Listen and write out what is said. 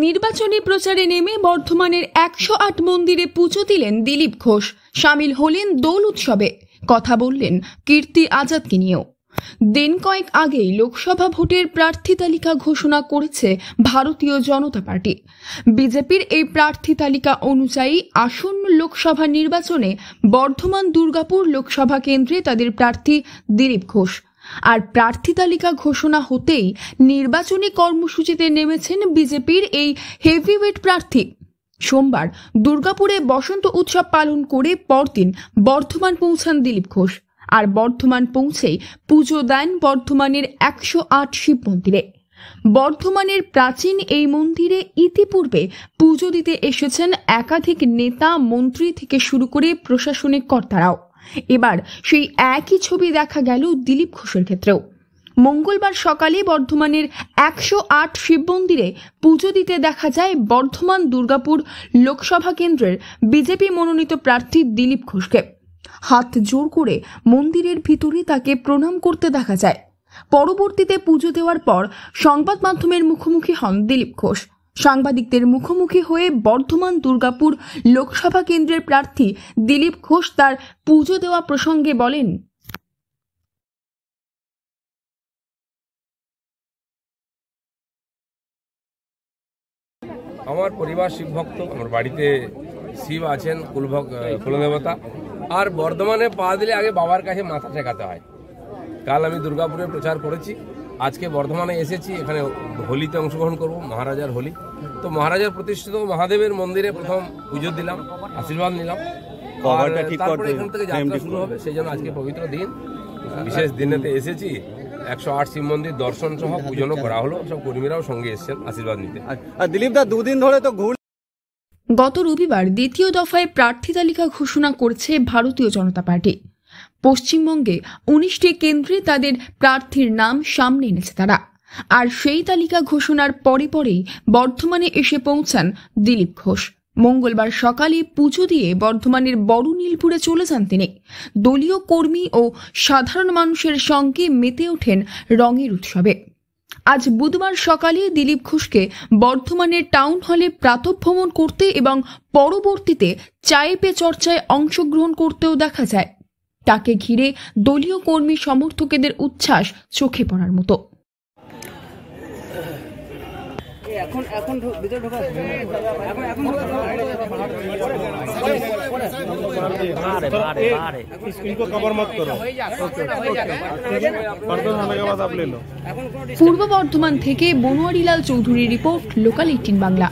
নির্বাচনী প্রচারে নেমে বর্ধমানের 108 মন্দিরে পুজো দিলেন দিলীপ ঘোষ। সামিল হলেন দোল উৎসবে। কথা বললেন কীর্তি আজাদকে নিয়েও। দিন কয়েক আগেই লোকসভা ভোটের প্রার্থী তালিকা ঘোষণা করেছে ভারতীয় জনতা পার্টি। বিজেপির এই প্রার্থী তালিকা অনুযায়ী আসন্ন লোকসভা নির্বাচনে বর্ধমান দুর্গাপুর লোকসভা কেন্দ্রে তাদের প্রার্থী দিলীপ ঘোষ। আর প্রার্থী তালিকা ঘোষণা হতেই নির্বাচনী কর্মসূচিতে নেমেছেন বিজেপির এই হেভিওয়েট প্রার্থী। সোমবার দুর্গাপুরে বসন্ত উৎসব পালন করে পরদিন বর্ধমান পৌঁছান দিলীপ ঘোষ। আর বর্ধমান পৌঁছেই পুজো দেন বর্ধমানের 108 শিব মন্দিরে। বর্ধমানের প্রাচীন এই মন্দিরে ইতিপূর্বে পুজো দিতে এসেছেন একাধিক নেতা, মন্ত্রী থেকে শুরু করে প্রশাসনিক কর্তারাও। এবার সেই একই ছবি দেখা গেল দিলীপ ঘোষের ক্ষেত্রেও। মঙ্গলবার সকালে বর্ধমানের 108 শিব মন্দিরে পুজো দিতে দেখা যায় বর্ধমান দুর্গাপুর লোকসভা কেন্দ্রের বিজেপি মনোনীত প্রার্থী দিলীপ ঘোষকে। হাত জোর করে মন্দিরের ভিতরে তাকে প্রণাম করতে দেখা যায়। পরবর্তীতে পুজো দেওয়ার পর সংবাদ মাধ্যমের মুখোমুখি হন দিলীপ ঘোষ। সাংবাদিকদের মুখোমুখি হয়ে বর্ধমান দুর্গাপুর লোকসভা কেন্দ্রের প্রার্থী দিলীপ ঘোষ তার পুজো দেওয়া প্রসঙ্গে বলেন, আমার পরিবার শিবভক্ত, আমার বাড়িতে শিব আছেন, কুলদেবতা। আর বর্ধমানে পা দিলে আগে বাবার কাছে মাথা ঠেকাতে হয়। কাল আমি দুর্গাপুরে প্রচার করেছি, আজকে বর্ধমানে এসেছি, এখানে হোলিতে অংশগ্রহণ করব, মহারাজার হোলি। তো মহারাজার প্রতিষ্ঠিত মহাদেবের মন্দিরে প্রথম পুজো দিলাম, আশীর্বাদ নিলাম। তারপরে এখান থেকে যাত্রা শুরু হবে, সেই জন্য আজকে পবিত্র দিন, বিশেষ দিনেতে এসেছি। 108 শিব মন্দির দর্শন সহ পূজনও করা হলো। সব কর্মীরাও সঙ্গে এসেছেন আশীর্বাদ নিতে। দিলীপ দা, দুদিন ধরে তো গত রবিবার দ্বিতীয় দফায় প্রার্থী তালিকা ঘোষণা করেছে ভারতীয় জনতা পার্টি। পশ্চিমবঙ্গে 19টি কেন্দ্রে তাদের প্রার্থীর নাম সামনে এনেছে তারা। আর সেই তালিকা ঘোষণার পরেই বর্ধমানে এসে পৌঁছান দিলীপ ঘোষ। মঙ্গলবার সকালে পুজো দিয়ে বর্ধমানের বড় নীলপুরে চলে যান তিনি। দলীয় কর্মী ও সাধারণ মানুষের সঙ্গে মেতে ওঠেন রঙের উৎসবে। আজ বুধবার সকালে দিলীপ ঘোষকে বর্ধমানের টাউন হলে প্রাতঃভ্রমণ করতে এবং পরবর্তীতে চায়ে পে চর্চায় অংশগ্রহণ করতেও দেখা যায়। তাকে ঘিরে দলীয় কর্মী সমর্থকদের উচ্ছ্বাস চোখে পড়ার মতো। পূর্ব বর্ধমান থেকে বনোয়ারিলাল চৌধুরী রিপোর্ট, লোকাল 18 বাংলা।